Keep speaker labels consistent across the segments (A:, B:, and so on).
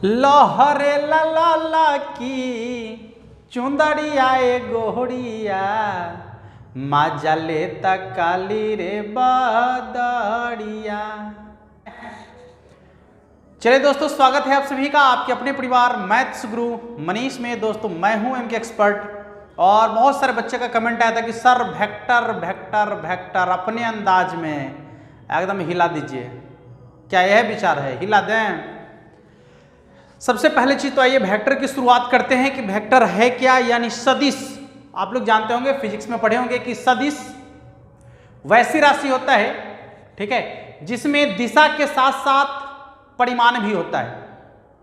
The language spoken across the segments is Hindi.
A: लहरे ला ला ला की चुंदड़िया ए गोहड़िया माजा लेता काली रे बदड़िया। चलिए दोस्तों, स्वागत है आप सभी का आपके अपने परिवार मैथ्स गुरु मनीष में। दोस्तों मैं हूं एमके एक्सपर्ट और बहुत सारे बच्चे का कमेंट आया था कि सर वेक्टर वेक्टर वेक्टर अपने अंदाज में एकदम हिला दीजिए। क्या यह विचार है, हिला दें? सबसे पहले चीज तो आइए वेक्टर की शुरुआत करते हैं कि वेक्टर है क्या, यानी सदिश। आप लोग जानते होंगे, फिजिक्स में पढ़े होंगे कि सदिश वैसी राशि होता है, ठीक है, जिसमें दिशा के साथ साथ परिमाण भी होता है,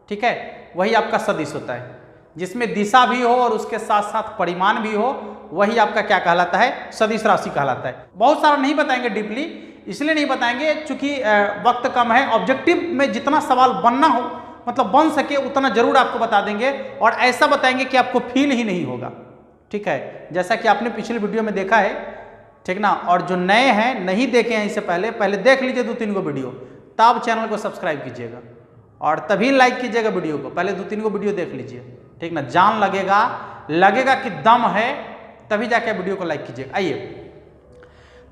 A: ठीक है, वही आपका सदिश होता है। जिसमें दिशा भी हो और उसके साथ साथ परिमाण भी हो, वही आपका क्या कहलाता है, सदिश राशि कहलाता है। बहुत सारा नहीं बताएंगे डीपली, इसलिए नहीं बताएंगे चूंकि वक्त कम है। ऑब्जेक्टिव में जितना सवाल बनना हो, मतलब बन सके उतना जरूर आपको बता देंगे और ऐसा बताएंगे कि आपको फील ही नहीं होगा, ठीक है, जैसा कि आपने पिछले वीडियो में देखा है, ठीक ना। और जो नए हैं, नहीं देखे हैं इससे पहले देख लीजिए 2-3 को वीडियो, तब चैनल को सब्सक्राइब कीजिएगा और तभी लाइक कीजिएगा वीडियो को। पहले 2-3 को वीडियो देख लीजिए, ठीक ना, जान लगेगा कि दम है, तभी जाके वीडियो को लाइक कीजिएगा। आइए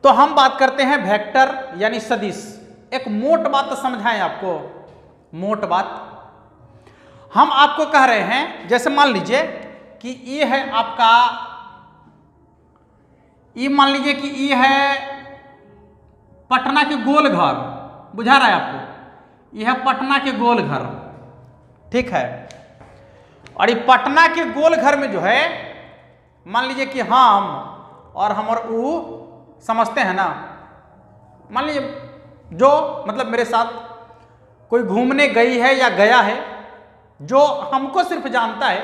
A: तो हम बात करते हैं वेक्टर यानी सदिश। एक मोट बात तो समझाएं आपको, मोट बात हम आपको कह रहे हैं, जैसे मान लीजिए कि ये है आपका, ये मान लीजिए कि ये है पटना के गोल घर, बुझा रहा है आपको, यह है पटना के गोल घर, ठीक है। और ये पटना के गोल घर में जो है, मान लीजिए कि हम और ऊ समझते हैं ना। मान लीजिए जो मतलब मेरे साथ कोई घूमने गई है या गया है, जो हमको सिर्फ जानता है,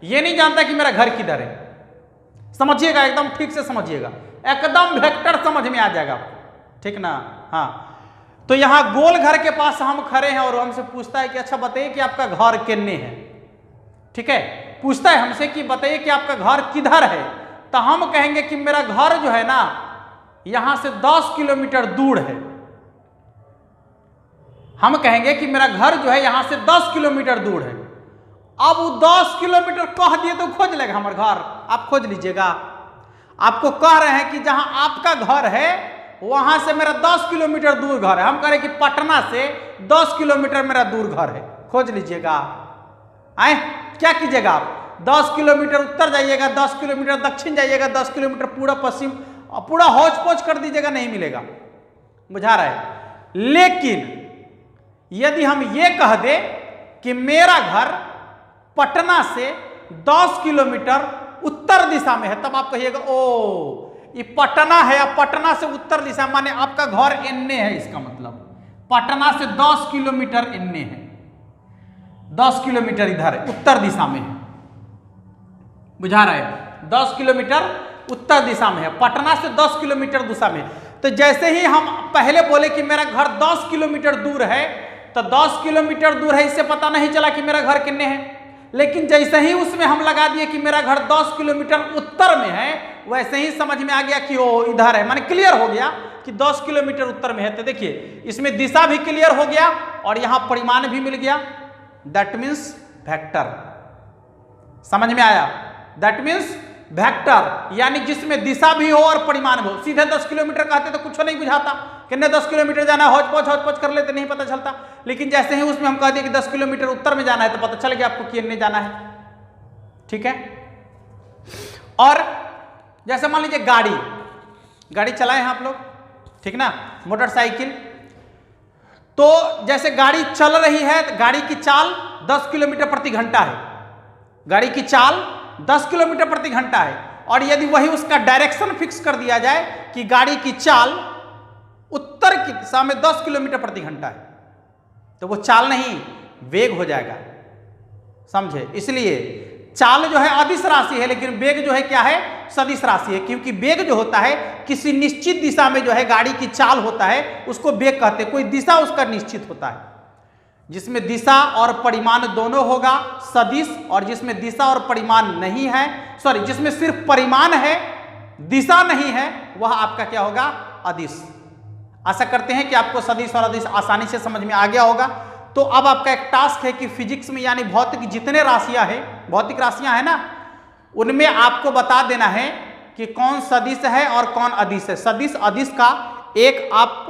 A: ये नहीं जानता कि मेरा घर किधर है। समझिएगा, एकदम ठीक से समझिएगा, एकदम वेक्टर समझ में आ जाएगा आपको, ठीक ना। हाँ, तो यहां गोल घर के पास हम खड़े हैं और हमसे पूछता है कि अच्छा बताइए कि आपका घर किन्ने है, ठीक है, पूछता है हमसे कि बताइए कि आपका घर किधर है। तो हम कहेंगे कि मेरा घर जो है ना, यहां से 10 किलोमीटर दूर है। हम कहेंगे कि मेरा घर जो है यहां से 10 किलोमीटर दूर है। अब वो 10 किलोमीटर कह दिए तो खोज लेगा हमारा घर, आप खोज लीजिएगा। आपको कह रहे हैं कि जहां आपका घर है वहां से मेरा 10 किलोमीटर दूर घर है। हम कह रहे हैं कि पटना से 10 किलोमीटर मेरा दूर घर है, खोज लीजिएगा। आए क्या कीजिएगा आप, 10 किलोमीटर उत्तर जाइएगा, 10 किलोमीटर दक्षिण जाइएगा, 10 किलोमीटर पूरा पश्चिम, पूरा हौच पौच कर दीजिएगा, नहीं मिलेगा, बुझा रहा है। लेकिन यदि हम ये कह दे कि मेरा घर पटना से 10 किलोमीटर उत्तर दिशा में है, तब आप कहिएगा ओ ये पटना है, या पटना से उत्तर दिशा, माने आपका घर एन्ने है। इसका मतलब पटना से 10 किलोमीटर एन्ने है, 10 किलोमीटर इधर है, उत्तर दिशा में है, बुझा रहा है। 10 किलोमीटर उत्तर दिशा में है, पटना से 10 किलोमीटर दिशा में। तो जैसे ही हम पहले बोले कि मेरा घर 10 किलोमीटर दूर है, तो 10 किलोमीटर दूर है, इससे पता नहीं चला कि मेरा घर कितने है। लेकिन जैसे ही उसमें हम लगा दिए कि मेरा घर 10 किलोमीटर उत्तर में है, वैसे ही समझ में आ गया कि वो इधर है, माने क्लियर हो गया कि 10 किलोमीटर उत्तर में है। तो देखिए इसमें दिशा भी क्लियर हो गया और यहां परिमाण भी मिल गया, दैट मीन्स वेक्टर। समझ में आया? दैट मीन्स वेक्टर, यानी जिसमें दिशा भी हो और परिमाण भी हो। सीधे 10 किलोमीटर कहते तो कुछ नहीं बुझाता, कितने 10 किलोमीटर जाना है, हौच पौच कर लेते, नहीं पता चलता। लेकिन जैसे ही उसमें हम कह दिए कि 10 किलोमीटर उत्तर में जाना है, तो पता चल गया आपको कितने जाना है, ठीक है। और जैसे मान लीजिए गाड़ी चलाए हैं आप लोग, ठीक ना, मोटरसाइकिल। तो जैसे गाड़ी चल रही है, तो गाड़ी की चाल 10 किलोमीटर प्रति घंटा है, गाड़ी की चाल 10 किलोमीटर प्रति घंटा है। और यदि वही उसका डायरेक्शन फिक्स कर दिया जाए कि गाड़ी की चाल उत्तर की दिशा में 10 किलोमीटर प्रति घंटा है, तो वो चाल नहीं वेग हो जाएगा, समझे। इसलिए चाल जो है अदिश राशि है, लेकिन वेग जो है क्या है, सदिश राशि है। क्योंकि वेग जो होता है किसी निश्चित दिशा में जो है गाड़ी की चाल होता है, उसको वेग कहते हैं। कोई दिशा उसका निश्चित होता है, जिसमें दिशा और परिमाण दोनों होगा सदिश, और जिसमें दिशा और परिमाण नहीं है, सॉरी, जिसमें सिर्फ परिमाण है दिशा नहीं है, वह आपका क्या होगा, अदिश। आशा करते हैं कि आपको सदिश और अदिश आसानी से समझ में आ गया होगा। तो अब आपका एक टास्क है कि फिजिक्स में यानी भौतिक जितने राशियां हैं, भौतिक राशियां हैं ना, उनमें आपको बता देना है कि कौन सदिश है और कौन अदिश है। सदिश अदिश का एक आप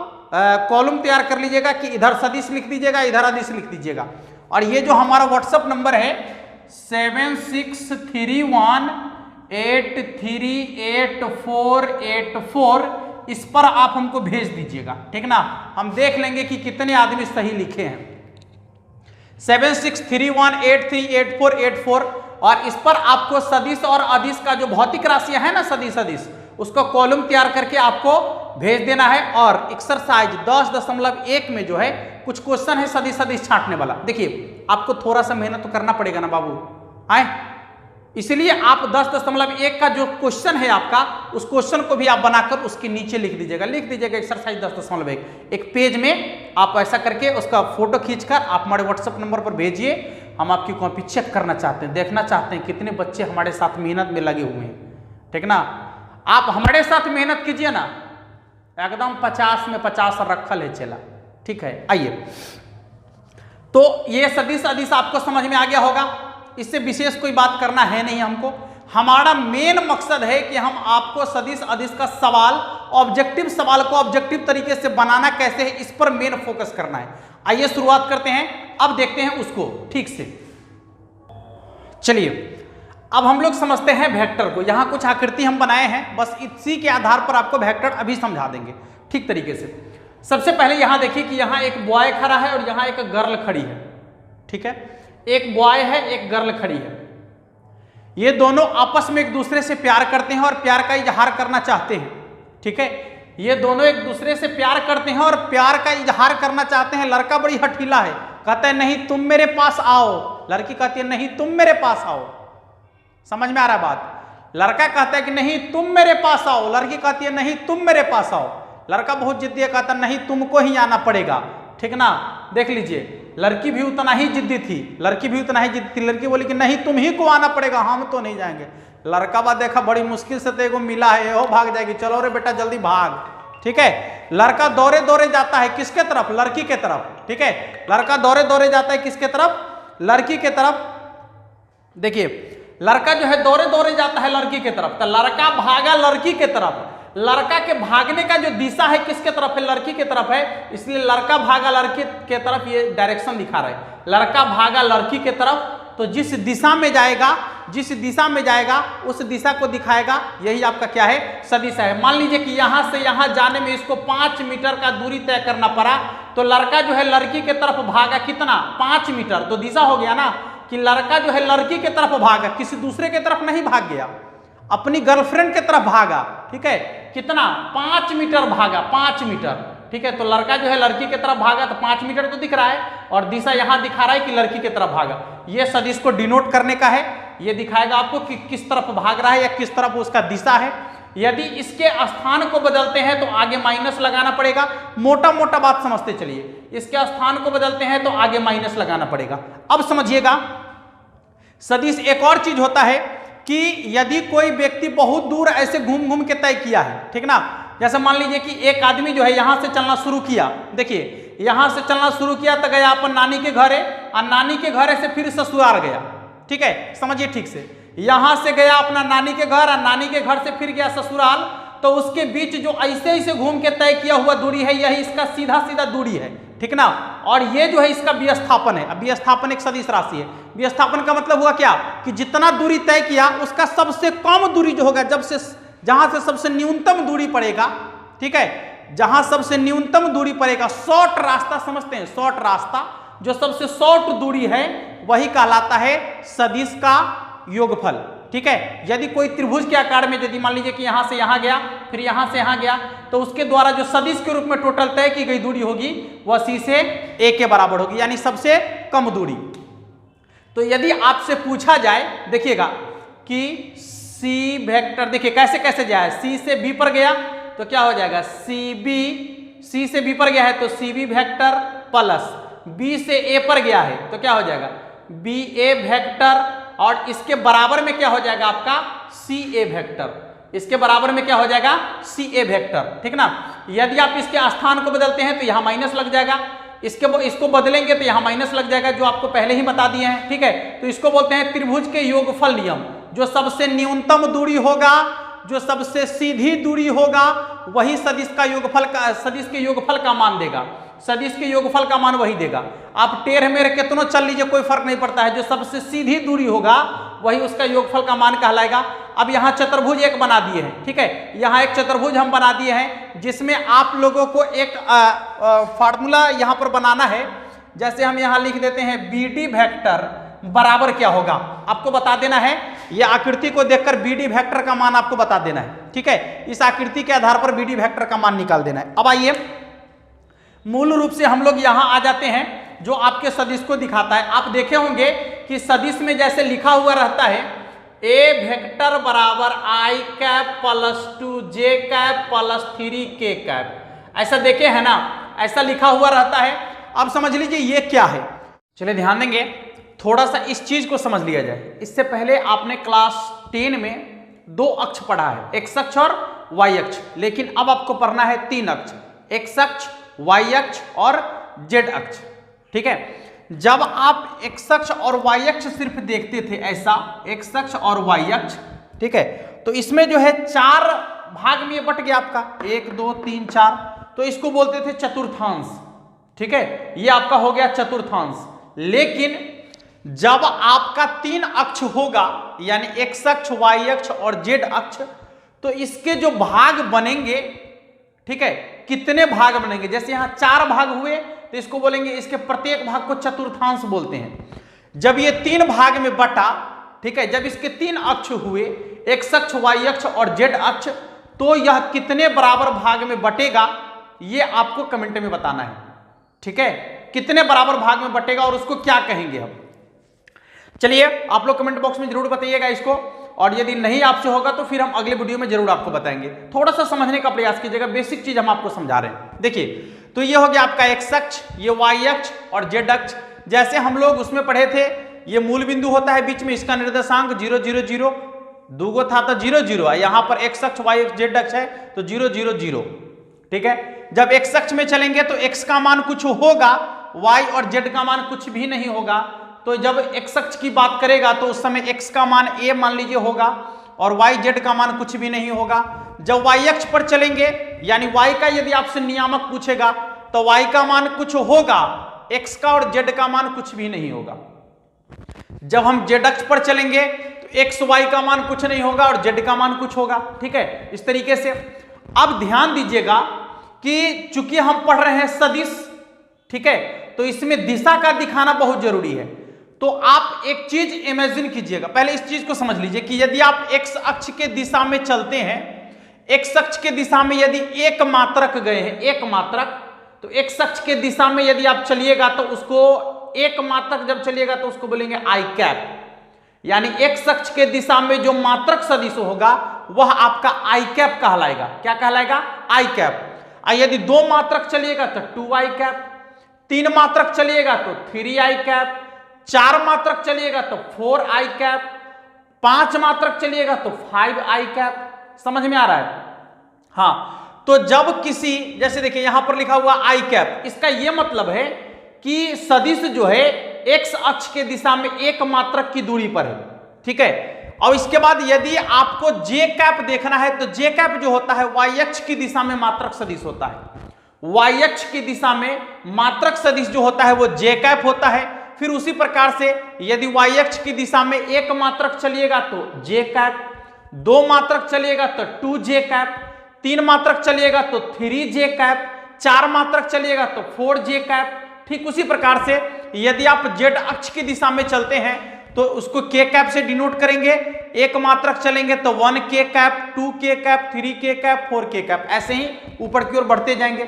A: कॉलम तैयार कर लीजिएगा कि इधर सदिश लिख दीजिएगा, इधर अदिश लिख दीजिएगा। और ये जो हमारा व्हाट्सएप नंबर है 7631838484, इस पर आप हमको भेज दीजिएगा, ठीक ना। हम देख लेंगे कि कितने आदमी सही लिखे हैं। 7631838484, और इस पर आपको सदिश और अदिश का जो भौतिक राशियां है ना, सदिश अदिश, उसका कॉलम तैयार करके आपको भेज देना है। और एक्सरसाइज 10.1 में जो है कुछ क्वेश्चन है सदिश अदिश छांटने वाला। देखिए आपको थोड़ा सा मेहनत तो करना पड़ेगा ना बाबू, आए, इसलिए आप 10.1 का जो क्वेश्चन है आपका, उस क्वेश्चन को भी आप बनाकर उसके नीचे लिख दीजिएगा एक्सरसाइज 10.1। एक पेज में आप ऐसा करके उसका फोटो खींचकर आप हमारे व्हाट्सएप नंबर पर भेजिए। हम आपकी कॉपी चेक करना चाहते हैं, देखना चाहते हैं कितने बच्चे हमारे साथ मेहनत में लगे हुए हैं, ठीक ना। आप हमारे साथ मेहनत कीजिए ना, एकदम 50 में 50 रखल है चला, ठीक है। आइए, तो ये सदिश अदिश आपको समझ में आ गया होगा, इससे विशेष कोई बात करना है नहीं हमको। हमारा मेन मकसद है कि हम आपको सदिश अदिश का सवाल, ऑब्जेक्टिव सवाल को ऑब्जेक्टिव तरीके से बनाना कैसे है, इस पर मेन फोकस करना है। आइए शुरुआत करते हैं, अब देखते हैं उसको ठीक से। चलिए अब हम लोग समझते हैं वेक्टर को। यहां कुछ आकृति हम बनाए हैं, बस इसी के आधार पर आपको वेक्टर अभी समझा देंगे ठीक तरीके से। सबसे पहले यहां देखिए कि यहां एक बॉय खड़ा है और यहां एक गर्ल खड़ी है, ठीक है। एक बॉय है, एक गर्ल खड़ी है। ये दोनों आपस में एक दूसरे से प्यार करते हैं और प्यार का इजहार करना चाहते हैं, ठीक है। ये दोनों एक दूसरे से प्यार करते हैं और प्यार का इजहार करना चाहते हैं। लड़का बड़ी हठीला है, कहता है नहीं तुम मेरे पास आओ, लड़की कहती है नहीं तुम मेरे पास आओ। समझ में आ रहा है बात? लड़का कहता है कि नहीं तुम मेरे पास आओ, लड़की कहती है नहीं तुम मेरे पास आओ। लड़का बहुत जिद्दी है, कहता नहीं तुमको ही आना पड़ेगा, ठीक ना। देख लीजिए लड़की भी उतना ही जिद्दी थी, लड़की बोली कि नहीं तुम ही को आना पड़ेगा, हम तो नहीं जाएंगे। लड़का बात देखा बड़ी मुश्किल से तेरे को मिला है, वो भाग जाएगी, चलो रे बेटा जल्दी भाग, ठीक है। लड़का दौड़े दौड़े जाता है किसके तरफ? लड़की के तरफ, ठीक है। लड़का दौड़े दौड़े जाता है किसके तरफ? लड़की के तरफ। देखिए लड़का जो है दौड़े दौड़े जाता है लड़की के तरफ, तो लड़का भागा लड़की के तरफ। लड़का के भागने का जो दिशा है किसके तरफ है? लड़की के तरफ है, इसलिए लड़का भागा लड़की के तरफ, ये डायरेक्शन दिखा रहा है। लड़का भागा लड़की के तरफ, तो जिस दिशा में जाएगा उस दिशा को दिखाएगा, यही आपका क्या है? सदिश है। मान लीजिए कि यहां से यहां जाने में इसको 5 मीटर का दूरी तय करना पड़ा, तो लड़का जो है लड़की के तरफ भागा कितना? 5 मीटर। तो दिशा हो गया ना कि लड़का जो है लड़की के तरफ भागा, किसी दूसरे के तरफ नहीं भाग गया, अपनी गर्लफ्रेंड के तरफ भागा, ठीक है। कितना? 5 मीटर भागा, 5 मीटर, ठीक है। तो लड़का जो है लड़की की तरफ भागा, तो 5 मीटर तो दिख रहा है, और दिशा यहां दिखा रहा है कि लड़की की तरफ भागा। ये सदिश को डिनोट करने का है, ये दिखाएगा आपको कि किस तरफ भाग रहा है या किस तरफ उसका दिशा है। यदि इसके स्थान को बदलते हैं तो आगे माइनस लगाना पड़ेगा। मोटा मोटा बात समझते चलिए, इसके स्थान को बदलते हैं तो आगे माइनस लगाना पड़ेगा। अब समझिएगा सदिश एक और चीज होता है कि यदि कोई व्यक्ति बहुत दूर ऐसे घूम घूम के तय किया है, ठीक ना। जैसे मान लीजिए कि एक आदमी जो है यहां से चलना शुरू किया, देखिए यहां से चलना शुरू किया तो गया अपन नानी के घरे, और नानी के घरे से फिर ससुराल गया, ठीक है। समझिए ठीक से, यहां से गया अपना नानी के घर, और नानी के घर से फिर गया ससुराल, तो उसके बीच जो ऐसे घूम के तय किया हुआ दूरी है, यही इसका सीधा सीधा दूरी है, ठीक ना। और ये जो है इसका विस्थापन है। अब विस्थापन एक सदिश राशि है। विस्थापन का मतलब हुआ क्या कि जितना दूरी तय किया उसका सबसे कम दूरी जो होगा, जहां से सबसे न्यूनतम दूरी पड़ेगा, ठीक है, जहां सबसे न्यूनतम दूरी पड़ेगा, शॉर्ट रास्ता समझते हैं, शॉर्ट रास्ता जो सबसे शॉर्ट दूरी है वही कहलाता है सदिश का योगफल, ठीक है। यदि कोई त्रिभुज के आकार में, यदि मान लीजिए कि यहां से यहां गया, फिर यहां से यहां गया, तो उसके द्वारा जो सदिश के रूप में टोटल तय की गई दूरी होगी वह सी से ए के बराबर होगी, यानी सबसे कम दूरी। तो यदि आपसे पूछा जाए, देखिएगा कि सी वेक्टर, देखिए कैसे कैसे जाए, सी से बी पर गया तो क्या हो जाएगा? सी से बी पर गया है तो C B vector plus B से ए पर गया है तो क्या हो जाएगा? बी ए वेक्टर, और इसके बराबर में क्या हो जाएगा आपका? सी ए वेक्टर। इसके बराबर में क्या हो जाएगा? सी ए वेक्टर, ठीक ना। यदि आप इसके स्थान को बदलते हैं तो यहां माइनस लग जाएगा, इसको बदलेंगे तो यहाँ माइनस लग जाएगा, जो आपको पहले ही बता दिए हैं। ठीक है, तो इसको बोलते हैं त्रिभुज के योगफल नियम। जो सबसे न्यूनतम दूरी होगा, जो सबसे सीधी दूरी होगा, वही सदिश के योगफल का मान देगा। सदिश के योगफल का मान वही देगा। आप टेढ़ मेढ़ कितनों चल लीजिए, कोई फर्क नहीं पड़ता है। जो सबसे सीधी दूरी होगा वही उसका योगफल का मान कहलाएगा। अब यहाँ चतुर्भुज एक बना दिए हैं। ठीक है, यहाँ एक चतुर्भुज हम बना दिए हैं, जिसमें आप लोगों को एक फार्मूला यहाँ पर बनाना है। जैसे हम यहाँ लिख देते हैं BD वेक्टर बराबर क्या होगा, आपको बता देना है। ये आकृति को देखकर BD वेक्टर का मान आपको बता देना है। ठीक है, इस आकृति के आधार पर BD वेक्टर का मान निकाल देना है। अब आइए मूल रूप से हम लोग यहाँ आ जाते हैं, जो आपके सदिश को दिखाता है। आप देखे होंगे कि सदिश में जैसे लिखा हुआ रहता है A वेक्टर बराबर I cap plus 2J cap plus 3K cap, ऐसा देखे है ना, ऐसा लिखा हुआ रहता है। अब समझ लीजिए ये क्या है। चलिए ध्यान देंगे, थोड़ा सा इस चीज को समझ लिया जाए। इससे पहले आपने क्लास 10 में 2 अक्ष पढ़ा है, एक्स अक्ष और वाई अक्ष, लेकिन अब आपको पढ़ना है 3 अक्ष, एक्स अक्ष, वाई अक्ष और जेड अक्ष। ठीक है, जब आप एक्स अक्ष और वाई अक्ष सिर्फ देखते थे, ऐसा एक्स अक्ष और वाई अक्ष, ठीक है, तो इसमें जो है 4 भाग में बट गया आपका, 1 2 3 4, तो इसको बोलते थे चतुर्थांश। ठीक है, ये आपका हो गया चतुर्थांश। लेकिन जब आपका 3 अक्ष होगा, यानी एक्स अक्ष, वाई अक्ष और जेड अक्ष, तो इसके जो भाग बनेंगे, ठीक है, कितने भाग बनेंगे, जैसे यहां 4 भाग हुए तो इसको बोलेंगे, इसके प्रत्येक भाग को चतुर्थांश बोलते हैं। जब ये 3 भाग में बटा, ठीक है, जब इसके 3 अक्ष हुए, एक्स अक्ष, वाई अक्ष और जेड अक्ष, तो यह कितने बराबर भाग में बटेगा, ये आपको कमेंट में बताना है। ठीक है, कितने बराबर भाग में बटेगा और उसको क्या कहेंगे हम। चलिए आप लोग कमेंट बॉक्स में जरूर बताइएगा इसको, और यदि नहीं आपसे होगा तो फिर हम अगले वीडियो में जरूर आपको बताएंगे। थोड़ा सा समझने का प्रयास कीजिएगा, बेसिक चीज हम आपको समझा रहे हैं। देखिए, तो ये हो गया आपका एक्स अक्ष, ये वाई अक्ष और जेड अक्ष। जैसे हम लोग उसमें पढ़े थे, ये मूल बिंदु होता है बीच में, इसका निर्देशांक 0 0 0, 2 था तो 0 0, यहाँ पर एक्स अक्ष, वाई अक्ष, जेड अक्ष है तो 0 0 0। ठीक है, जब एक्स अक्ष में चलेंगे तो एक्स का मान कुछ होगा, वाई और जेड का मान कुछ भी नहीं होगा। तो जब एक्स अक्ष की बात करेगा तो उस समय एक्स का मान a मान लीजिए होगा, और वाई जेड का मान कुछ भी नहीं होगा। जब वाई अक्ष पर चलेंगे, यानी वाई का यदि आपसे नियामक पूछेगा तो वाई का मान कुछ होगा, एक्स का और जेड का मान कुछ भी नहीं होगा। जब हम जेड अक्ष पर चलेंगे तो एक्स वाई का मान कुछ नहीं होगा और जेड का मान कुछ होगा। ठीक है, इस तरीके से। अब ध्यान दीजिएगा कि चूंकि हम पढ़ रहे हैं सदिश, ठीक है, तो इसमें दिशा का दिखाना बहुत जरूरी है। तो आप एक चीज इमेजिन कीजिएगा, पहले इस चीज को समझ लीजिए कि यदि आप एक्स अक्ष के दिशा में चलते हैं, एक्स अक्ष के दिशा में यदि एक मात्रक गए हैं, एक मात्रक, तो एक्स अक्ष के दिशा में यदि आप चलिएगा तो उसको एक मात्रक जब चलिएगा तो उसको बोलेंगे आई कैप, यानी एक्स अक्ष के दिशा में जो मात्रक सदिश होगा वह आपका आई कैप कहलाएगा। क्या कहलाएगा? आई कैप। यदि 2 मात्रक चलिएगा तो 2 आई कैप, 3 मात्रक चलिएगा तो 3 आई कैप, 4 मात्रक चलिएगा तो 4 आई कैप, 5 मात्रक चलिएगा तो 5 आई कैप। समझ में आ रहा है? हाँ, तो जब किसी, जैसे देखिए यहां पर लिखा हुआ आई कैप, इसका यह मतलब है कि सदिश जो है एक्स अक्ष के दिशा में एक मात्रक की दूरी पर है। ठीक है, और इसके बाद यदि आपको जे कैप देखना है तो जे कैप जो होता है वाई अक्ष की दिशा में मात्रक सदिश होता है। वाई अक्ष की दिशा में मात्रक सदिश जो होता है वो जे कैप होता है। फिर उसी प्रकार से यदि वाई अक्ष की दिशा में एक मात्रक चलिएगा तो जे कैप, 2 मात्रक चलिएगा तो 2 जे कैप, 3 मात्रक चलिएगा तो 3 जे कैप, 4 मात्रक चलिएगा तो 4 जे कैप। ठीक उसी प्रकार से यदि आप जेड अक्ष की दिशा में चलते हैं तो उसको के कैप से डिनोट करेंगे। एक मात्रक चलेंगे तो 1 के कैप, 2 के कैप, 3 के कैप, 4 के कैप, ऐसे ही ऊपर की ओर बढ़ते जाएंगे।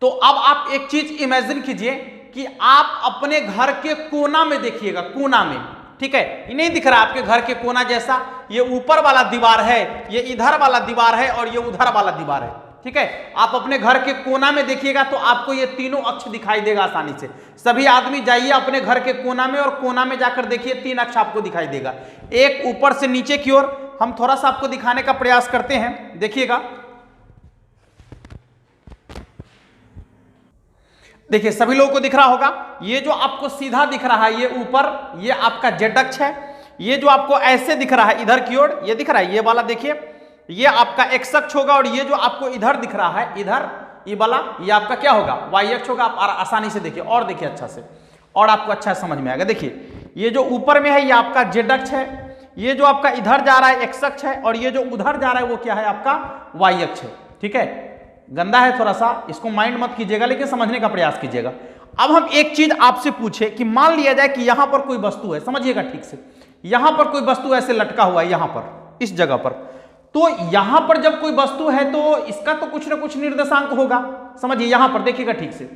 A: तो अब आप एक चीज इमेजिन कीजिए कि आप अपने घर के कोना में देखिएगा, कोना में, ठीक है, ये नहीं दिख रहा आपके घर के कोना जैसा, ये ऊपर वाला दीवार है, ये इधर वाला दीवार है और ये उधर वाला दीवार है। ठीक है, आप अपने घर के कोना में देखिएगा तो आपको ये तीनों अक्ष दिखाई देगा आसानी से। सभी आदमी जाइए अपने घर के कोना में और कोना में जाकर देखिए 3 अक्ष आपको दिखाई देगा, एक ऊपर से नीचे की ओर। हम थोड़ा सा आपको दिखाने का प्रयास करते हैं, देखिएगा। देखिए सभी लोगों को दिख रहा होगा, ये जो आपको सीधा दिख रहा है ये ऊपर, ये आपका जेड अक्ष है। ये जो आपको ऐसे दिख रहा है इधर की ओर, ये दिख रहा है, ये वाला देखिए, ये आपका एक्स अक्ष होगा। और ये जो आपको इधर दिख रहा है इधर, ये वाला, ये आपका क्या होगा, वाई अक्ष होगा। आप आसानी से देखिए, और देखिए अच्छा से, और आपको अच्छा समझ में आएगा। देखिए ये जो ऊपर में है ये आपका जेड अक्ष है, ये जो आपका इधर जा रहा है एक्स अक्ष है, और ये जो उधर जा रहा है वो क्या है, आपका वाई अक्ष है। ठीक है, गंदा है थोड़ा सा, इसको माइंड मत कीजिएगा, लेकिन समझने का प्रयास कीजिएगा। अब हम एक चीज आपसे पूछे कि मान लिया जाए कि यहां पर कोई वस्तु है, समझिएगा ठीक से, यहां पर कोई वस्तु ऐसे लटका हुआ है, यहां पर इस जगह पर, तो यहां पर जब कोई वस्तु है तो इसका तो कुछ ना कुछ निर्देशांक होगा। समझिए, यहां पर देखिएगा ठीक से,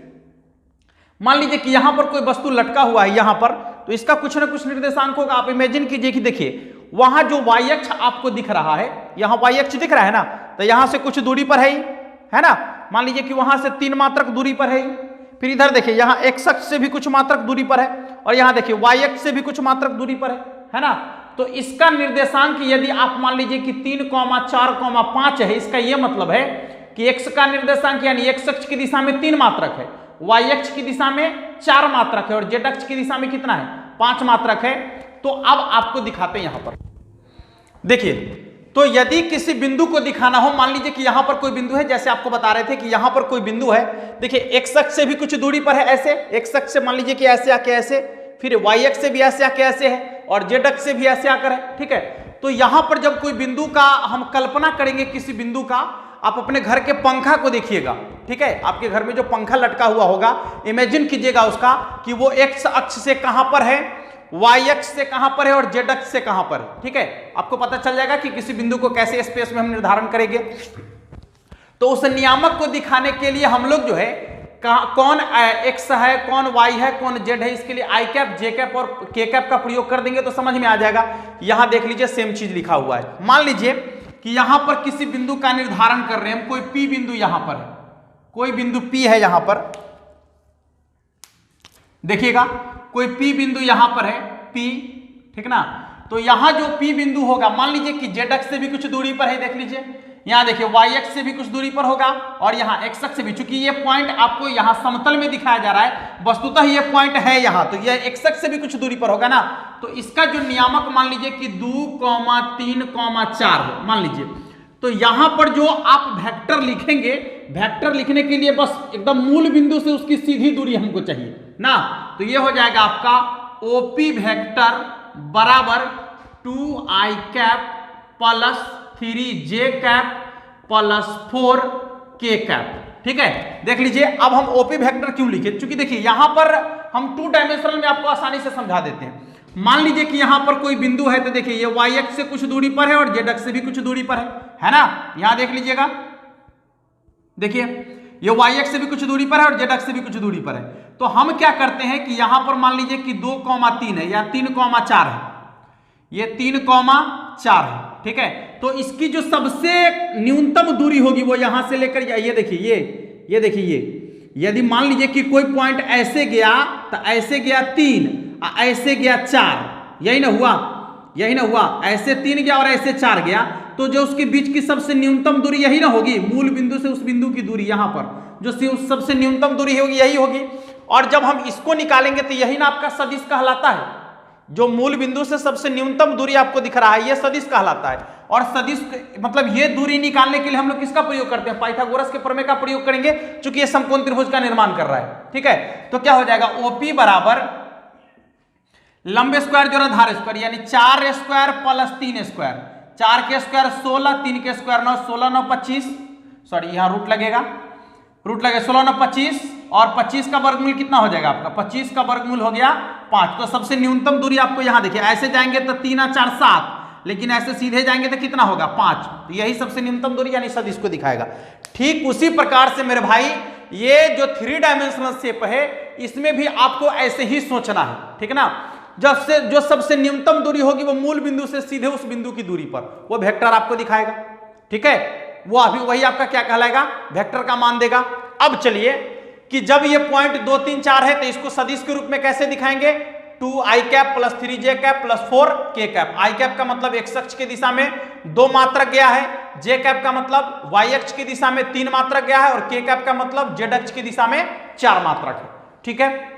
A: मान लीजिए कि यहां पर कोई वस्तु लटका हुआ है यहां पर, तो इसका कुछ ना कुछ निर्देशांक होगा। आप इमेजिन कीजिए कि देखिए वहां जो वाई अक्ष आपको दिख रहा है, यहां वाई अक्ष दिख रहा है ना, तो यहां से कुछ दूरी पर है ना, मान लीजिए कि वहां से 3 मात्रक दूरी पर है। फिर इधर देखिए यहाँ एक्स अक्ष से भी कुछ मात्रक दूरी पर है, और यहां देखिए वाई अक्ष से भी कुछ मात्रक दूरी पर है ना। तो इसका निर्देशांक यदि आप मान लीजिए कि 3, 4, 5 है, इसका यह मतलब है कि एक्स का निर्देशांक यानी एक्स अक्ष की दिशा में 3 मात्रक है, वाई अक्ष की दिशा में 4 मात्रक है, और जेड अक्ष की दिशा में कितना है, 5 मात्रक है। तो अब आपको दिखाते हैं यहां पर, देखिए, तो यदि किसी बिंदु को दिखाना हो, मान लीजिए कि यहां पर कोई बिंदु है, जैसे आपको बता रहे थे कि यहां पर कोई बिंदु है, देखिए एक्स अक्ष से भी कुछ दूरी पर है, ऐसे एक्स अक्ष से मान लीजिए कि ऐसे आके ऐसे, फिर वाई अक्ष से भी ऐसे आके ऐसे है, और जेड अक्ष से भी ऐसे आकर है। ठीक है, तो यहां पर जब कोई बिंदु का हम कल्पना करेंगे, किसी बिंदु का, आप अपने घर के पंखा को देखिएगा। ठीक है, आपके घर में जो पंखा लटका हुआ होगा, इमेजिन कीजिएगा उसका कि वो एक्स अक्ष से कहां पर है, वाई अक्ष से कहां पर है, और जेड अक्ष से कहां पर है। ठीक है, आपको पता चल जाएगा कि किसी बिंदु को कैसे स्पेस में हम निर्धारण करेंगे। तो उस नियामक को दिखाने के लिए हम लोग जो है कौन एक्स है, कौन वाई है, कौन जेड है, इसके लिए आई कैप, जे कैप और के कैप का प्रयोग कर देंगे तो समझ में आ जाएगा। यहां देख लीजिए सेम चीज लिखा हुआ है। मान लीजिए कि यहां पर किसी बिंदु का निर्धारण कर रहे हैं हम, कोई पी बिंदु यहां पर है, कोई बिंदु पी है यहां पर, देखिएगा कोई पी बिंदु यहां पर है, पी, ठीक ना। तो यहां जो पी बिंदु होगा, मान लीजिए कि जेड अक्ष से भी कुछ दूरी पर है, देख लीजिए यहां देखिए वाई अक्ष से भी कुछ दूरी पर होगा, और यहां एक्स अक्ष से भी, चूंकि ये पॉइंट आपको यहां समतल में दिखाया जा रहा है, वस्तुतः ये पॉइंट है यहां, तो ये एक्स अक्ष से भी कुछ दूरी पर होगा ना। तो इसका जो नियामक मान लीजिए कि 2, 3, 4 हो, मान लीजिए, तो यहां पर जो आप वेक्टर लिखेंगे, वेक्टर लिखने के लिए बस एकदम मूल बिंदु से उसकी सीधी दूरी हमको चाहिए ना। तो ये हो जाएगा आपका ओपी वेक्टर बराबर 2i cap plus 3j cap plus 4k cap. ठीक है, देख लीजिए अब हम ओपी वेक्टर क्यों लिखे, क्योंकि देखिए यहां पर हम 2 डायमेंशनल में आपको आसानी से समझा देते हैं। मान लीजिए कि यहां पर कोई बिंदु है, तो देखिए ये वाई अक्ष से कुछ दूरी पर है और जेड अक्ष से भी कुछ दूरी पर है ना। यहां देख लीजिएगा, देखिए ये वाई अक्ष से भी कुछ दूरी पर है और जेड अक्ष से भी कुछ दूरी पर है। तो हम क्या करते हैं कि यहां पर मान लीजिए कि 2, 3 है या 3, 4 है, ये 3, 4 है। ठीक है, तो इसकी जो सबसे न्यूनतम दूरी होगी वो यहां से लेकर ये देखिए, ये देखिए, यदि मान लीजिए कि कोई पॉइंट ऐसे गया तो ऐसे गया 3, ऐसे गया 4, यही ना हुआ, यही ना हुआ, ऐसे 3 गया और ऐसे 4 गया, तो जो उसके बीच की सबसे न्यूनतम दूरी यही ना होगी, मूल बिंदु से उस बिंदु की दूरी, यहां पर जो सबसे न्यूनतम दूरी होगी यही होगी। और जब हम इसको निकालेंगे तो यही ना आपका सदिश कहलाता है, जो मूल बिंदु से सबसे न्यूनतम दूरी आपको दिख रहा है, यह सदिश कहलाता है। और सदिश मतलब ये दूरी निकालने के लिए हम लोग किसका प्रयोग करते हैं, पाइथागोरस के प्रमेय का प्रयोग करेंगे, क्योंकि ये समकोण त्रिभुज का निर्माण कर रहा है। ठीक है, तो क्या हो जाएगा, ओपी बराबर लंबे स्क्वायर जोड़ा धार स्क्वायर, यानी 4 स्क्वायर प्लस 3 स्क्वायर, 4 के स्क्वायर 16, 3 के स्क्वायर 9, 16 9 25, सॉरी यहां रूट लगेगा, 16 9 25, और 25 का वर्गमूल कितना हो जाएगा आपका, 25 का वर्गमूल हो गया 5। तो सबसे न्यूनतम दूरी आपको यहां देखिए, ऐसे जाएंगे तो 3 4 7, लेकिन ऐसे सीधे जाएंगे तो कितना होगा 5, तो यही सबसे न्यूनतम दूरी यानी सदिश को दिखाएगा। ठीक उसी प्रकार से मेरे भाई ये जो 3 डायमेंशनल शेप है, इसमें भी आपको ऐसे ही सोचना है। ठीक है ना, जो सबसे न्यूनतम दूरी होगी वो मूल बिंदु से सीधे उस बिंदु की दूरी पर वो वेक्टर आपको दिखाएगा। ठीक है, वो अभी वही आपका क्या कहलाएगा, वेक्टर का मान देगा। अब चलिए कि जब ये पॉइंट 2, 3, 4 है तो इसको सदिश के रूप में कैसे दिखाएंगे, 2i cap plus 3j cap plus 4k cap. I cap का मतलब एक्स अक्ष की दिशा में 2 मात्रक गया है, जे कैप का मतलब y अक्ष की दिशा में 3 मात्रक गया है, और k कैप का मतलब z अक्ष की दिशा में 4 मात्रक है। ठीक है,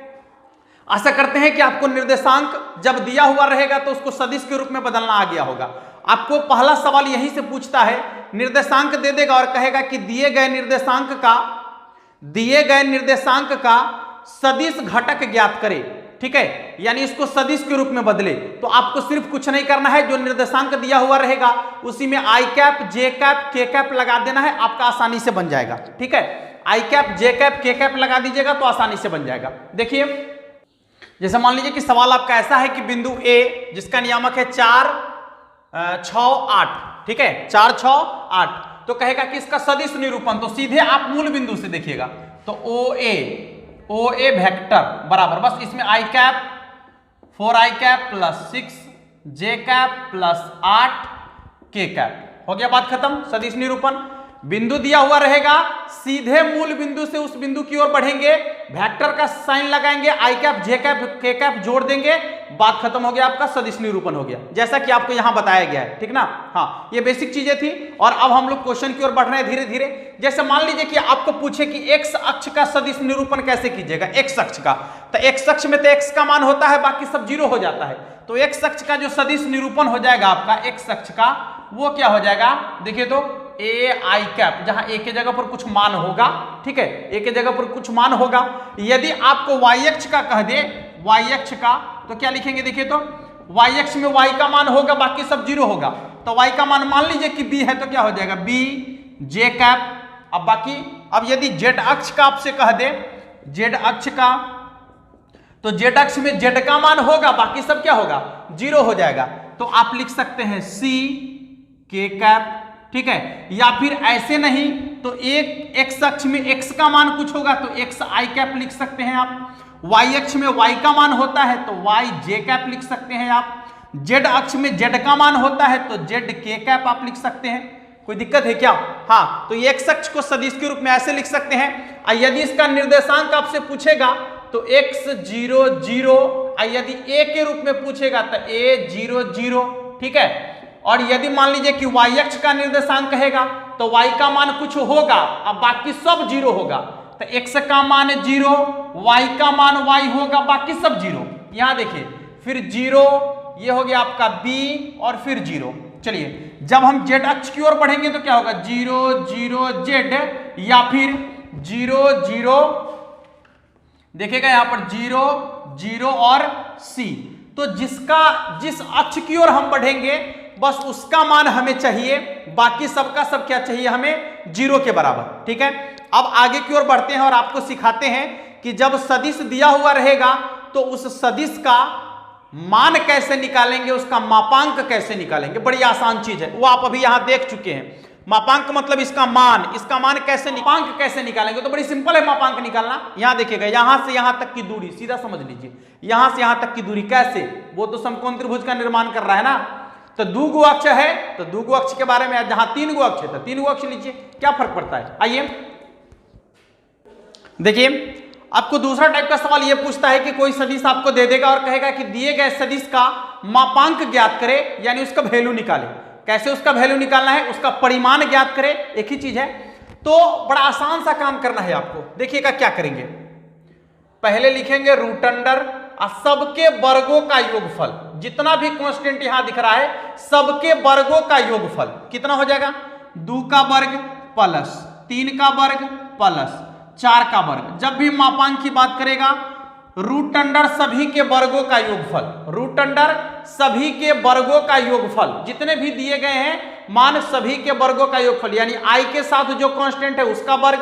A: आशा करते हैं कि आपको निर्देशांक जब दिया हुआ रहेगा तो उसको सदिश के रूप में बदलना आ गया होगा। आपको पहला सवाल यहीं से पूछता है, निर्देशांक दे देगा और कहेगा कि दिए गए निर्देशांक का सदिश घटक ज्ञात करें। ठीक है, यानी इसको सदिश के रूप में बदले। तो आपको सिर्फ कुछ नहीं करना है, जो निर्देशांक दिया हुआ रहेगा उसी में आई कैप, जे कैप, के कैप लगा देना है, आपका आसानी से बन जाएगा। ठीक है, आई कैप, जे कैप, के कैप लगा दीजिएगा तो आसानी से बन जाएगा। देखिए, जैसे मान लीजिए कि सवाल आपका ऐसा है कि बिंदु ए जिसका नियामक है 4, 6, 8, ठीक है, 4, 6, 8, तो कहेगा कि इसका सदिश निरूपण। तो सीधे आप मूल बिंदु से देखिएगा, तो ओ ए वेक्टर बराबर, बस इसमें आई कैप 4i कैप प्लस 6 जे कैप प्लस 8 के कैप, हो गया बात खत्म। सदिश निरूपण बिंदु दिया हुआ रहेगा, सीधे मूल बिंदु से उस बिंदु की ओर बढ़ेंगे, वेक्टर का साइन लगाएंगे, आई कैप, जे कैप, के कैप जोड़ देंगे, बात खत्म हो गया, आपका सदिश निरूपण हो गया, जैसा कि आपको यहां बताया गया है। ठीक ना, हाँ, ये बेसिक चीजें थी। और अब हम लोग क्वेश्चन की ओर बढ़ रहे हैं धीरे धीरे। जैसे मान लीजिए कि आपको पूछे कि एक्स अक्ष का सदिश निरूपण कैसे कीजिएगा, एक्स अक्ष का, तो एक्स अक्ष में तो एक्स का मान होता है, बाकी सब 0 हो जाता है। तो एक्स अक्ष का जो सदिश निरूपण हो जाएगा आपका एक्स अक्ष का, वो क्या हो जाएगा, देखिए तो ए आई कैप, जहां ए के जगह पर कुछ मान होगा, ठीक है, ए के जगह पर कुछ मान होगा। यदि आपको वाई अक्ष का कह दे, वाई अक्ष का, तो क्या लिखेंगे, देखिए तो वाई अक्ष में वाई का मान होगा, बाकी सब 0 होगा। तो वाई का मान मान लीजिए कि बी है, तो क्या हो जाएगा बी जे कैप। अब बाकी, अब यदि जेड अक्ष का आपसे कह दे, जेड अक्ष का, तो जेड अक्ष में जेड का मान होगा, बाकी सब क्या होगा 0 हो जाएगा। तो आप लिख सकते हैं सी के कैप, ठीक है, या फिर ऐसे नहीं तो एक एक्स अक्ष में एक्स का मान कुछ होगा तो एक्स आई कैप लिख सकते हैं आप। वाई अक्ष में वाई का मान होता है तो वाई जे कैप लिख सकते हैं आप। जेड अक्ष में जेड का मान होता है तो जेड के कैप आप लिख सकते हैं। कोई दिक्कत है क्या? हाँ, तो ये एक्स अक्ष को सदिश के रूप में ऐसे लिख सकते हैं। यदि इसका निर्देशांक आपसे पूछेगा तो x 0 0, यदि a के रूप में पूछेगा तो a 0 0, ठीक है। और यदि मान लीजिए कि y अक्ष का निर्देशांक कहेगा तो y का मान कुछ होगा, अब बाकी सब 0 होगा। तो x का मान 0, y का मान y होगा, बाकी सब 0। यहां देखिए, फिर 0, ये हो गया आपका b और फिर 0। चलिए, जब हम z अक्ष की ओर बढ़ेंगे तो क्या होगा 0 0 z, या फिर 0 0, देखिएगा यहां पर 0 0 और c। तो जिस अक्ष की ओर हम बढ़ेंगे बस उसका मान हमें चाहिए, बाकी सबका सब क्या चाहिए हमें 0 के बराबर, ठीक है। अब आगे की ओर बढ़ते हैं और आपको सिखाते हैं कि जब सदिश दिया हुआ रहेगा तो उस सदिश का मान कैसे निकालेंगे, उसका मापांक कैसे निकालेंगे। बड़ी आसान चीज है, वो आप अभी यहां देख चुके हैं। मापांक मतलब इसका मान कैसे निकालेंगे, तो बड़ी सिंपल है मापांक निकालना। यहां देखिएगा, यहां से यहां तक की दूरी सीधा समझ लीजिए, यहां से यहां तक की दूरी कैसे, वो तो समकोण त्रिभुज का निर्माण कर रहा है ना। तो दुगो अक्ष है तो दुगो अक्ष के बारे में, जहां 3 गो अक्ष है तो 3 गो अक्ष लीजिए, क्या फर्क पड़ता है। आइए देखिए, आपको दूसरा टाइप का सवाल यह पूछता है कि कोई सदिश आपको दे देगा और कहेगा कि दिए गए सदिश का मापांक ज्ञात करे, यानी उसका वैल्यू निकाले। कैसे उसका वैल्यू निकालना है, उसका परिमाण ज्ञात करे, एक ही चीज है। तो बड़ा आसान सा काम करना है आपको। देखिएगा क्या करेंगे, पहले लिखेंगे रूट अंडर सबके वर्गों का योगफल, जितना भी कांस्टेंट यहां दिख रहा है सबके वर्गों का योगफल कितना हो जाएगा, 2 का वर्ग प्लस 3 का वर्ग प्लस 4 का वर्ग। जब भी मापांक की बात करेगा रूट अंडर सभी के वर्गों का योगफल, रूट अंडर सभी के वर्गों का योगफल, जितने भी दिए गए हैं मान सभी के वर्गों का योगफल, यानी i के साथ जो कांस्टेंट है उसका वर्ग,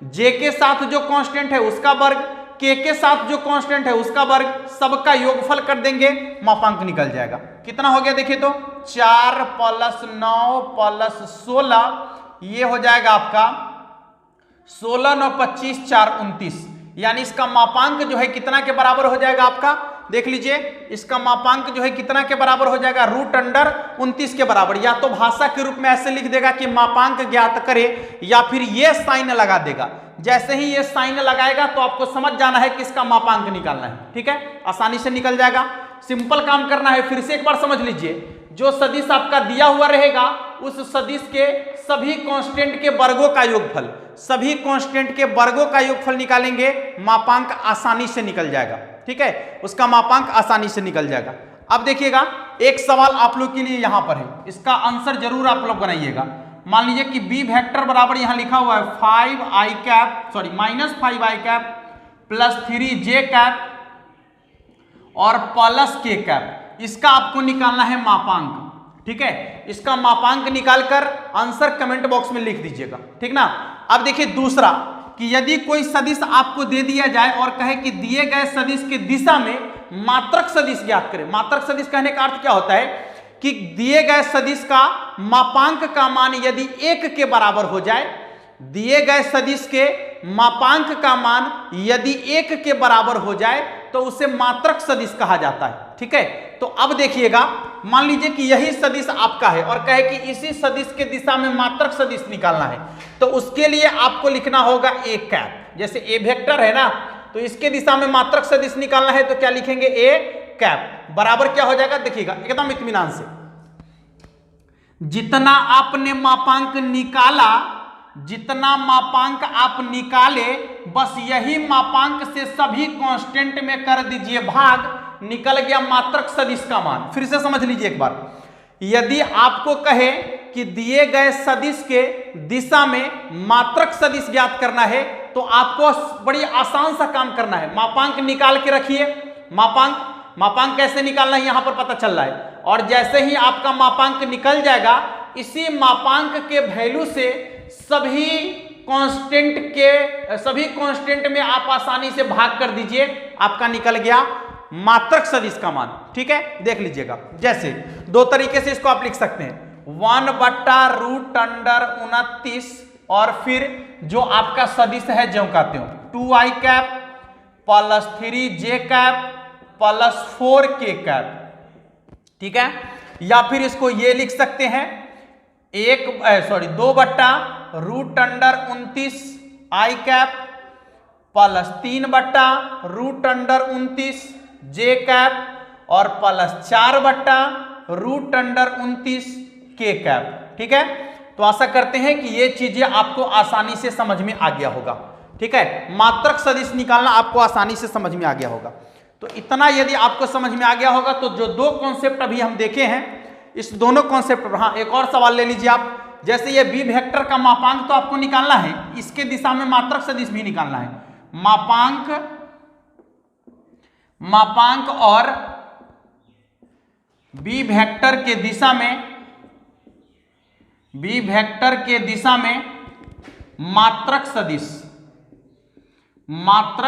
A: j के साथ जो कांस्टेंट है उसका वर्ग, k के साथ जो कांस्टेंट है उसका वर्ग, सबका योगफल कर देंगे, मापांक निकल जाएगा। कितना हो गया देखिए तो 4 + 9 + 16, ये हो जाएगा आपका 16 9 25 4 29, यानी इसका मापांक जो है कितना के बराबर हो जाएगा आपका, देख लीजिए इसका मापांक जो है कितना के बराबर हो जाएगा, रूट अंडर 29 के बराबर। या तो भाषा के रूप में ऐसे लिख देगा कि मापांक ज्ञात करे, या फिर ये साइन लगा देगा। जैसे ही ये साइन लगाएगा तो आपको समझ जाना है कि इसका मापांक निकालना है, ठीक है, आसानी से निकल जाएगा। सिंपल काम करना है, फिर से एक बार समझ लीजिए, जो सदिश आपका दिया हुआ रहेगा उस सदिश के सभी कांस्टेंट के वर्गों का योगफल, सभी कांस्टेंट के वर्गों का योगफल निकालेंगे, मापांक आसानी से निकल जाएगा। ठीक है, उसका मापांक आसानी से निकल जाएगा। अब देखिएगा, एक सवाल आप लोग के लिए यहां पर है, इसका आंसर जरूर आप लोग बनाइएगा। मान लीजिए कि बी वेक्टर बराबर यहां लिखा हुआ है -5i प्लस 3j कैप और प्लस k कैप, इसका आपको निकालना है मापांक। ठीक है, इसका मापांक निकालकर आंसर कमेंट बॉक्स में लिख दीजिएगा। ठीक ना। अब देखिए दूसरा, कि यदि कोई सदिश आपको दे दिया जाए और कहे कि दिए गए सदिश के दिशा में मात्रक सदिश ज्ञात करें। मात्रक सदिश कहने का अर्थ क्या होता है कि दिए गए सदिश का मापांक का मान यदि 1 के बराबर हो जाए, दिए गए सदिश के मापांक का मान यदि 1 के बराबर हो जाए तो उसे मात्रक सदिश कहा जाता है। ठीक है, तो अब देखिएगा, मान लीजिए कि यही सदिश आपका है और कहे कि इसी सदिश के दिशा में मात्रक सदिश निकालना है, तो उसके लिए आपको लिखना होगा ए कैप। जैसे ए वेक्टर है ना, तो इसके दिशा में मात्रक सदिश निकालना है तो क्या लिखेंगे, ए कैप बराबर क्या हो जाएगा, देखिएगा एकदम इत्मीनान से, जितना आपने मापांक निकाला, जितना मापांक आप निकाले बस यही मापांक से सभी कांस्टेंट में कर दीजिए भाग, निकल गया मात्रक सदिश का मान। फिर से समझ लीजिए एक बार, यदि आपको कहे कि दिए गए सदिश के दिशा में मात्रक सदिश ज्ञात करना है तो आपको बड़ी आसान सा काम करना है, मापांक निकाल के रखिए। मापांक कैसे निकालना है यहां पर पता चल रहा है, और जैसे ही आपका मापांक निकल जाएगा, इसी मापांक के वैल्यू से सभी कांस्टेंट में आप आसानी से भाग कर दीजिए, आपका निकल गया मात्रक सदिश का मान। ठीक है, देख लीजिएगा, जैसे दो तरीके से इसको आप लिख सकते हैं, 1/√29 और फिर जो आपका सदिश है जो कहते हो 2i cap plus 3j cap plus 4k cap. ठीक है, या फिर इसको ये लिख सकते हैं 2/√29 i cap plus 3/√29 j cap और प्लस 4/√29 k कैप। ठीक है, तो आशा करते हैं कि ये चीजें आपको आसानी से समझ में आ गया होगा। ठीक है, मात्रक सदिश निकालना आपको आसानी से समझ में आ गया होगा। तो इतना यदि आपको समझ में आ गया होगा तो जो दो कॉन्सेप्ट अभी हम देखे हैं, इस दोनों कॉन्सेप्ट पर, हाँ एक और सवाल ले लीजिए आप। जैसे ये बी वेक्टर का मापांक तो आपको निकालना है, इसके दिशा में मात्रक सदिश भी निकालना है। मापांक और बी वेक्टर के दिशा में मात्रक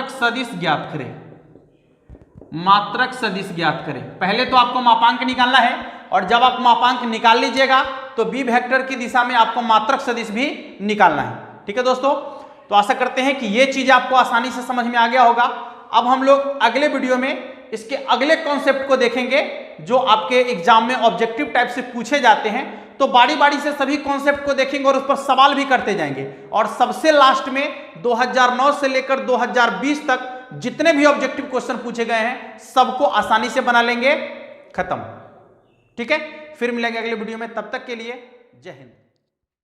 A: सदिश ज्ञात करें। मात्रक सदिश ज्ञात करें। पहले तो आपको मापांक निकालना है, और जब आप मापांक निकाल लीजिएगा तो बी वेक्टर की दिशा में आपको मात्रक सदिश भी निकालना है। ठीक है दोस्तों, तो आशा करते हैं कि ये चीज आपको आसानी से समझ में आ गया होगा। अब हम लोग अगले वीडियो में इसके अगले कॉन्सेप्ट को देखेंगे जो आपके एग्जाम में ऑब्जेक्टिव टाइप से पूछे जाते हैं। तो बारी बारी से सभी कॉन्सेप्ट को देखेंगे और उस पर सवाल भी करते जाएंगे, और सबसे लास्ट में 2009 से लेकर 2020 तक जितने भी ऑब्जेक्टिव क्वेश्चन पूछे गए हैं सबको आसानी से बना लेंगे, खत्म। ठीक है, फिर मिलेंगे अगले वीडियो में, तब तक के लिए जय हिंद।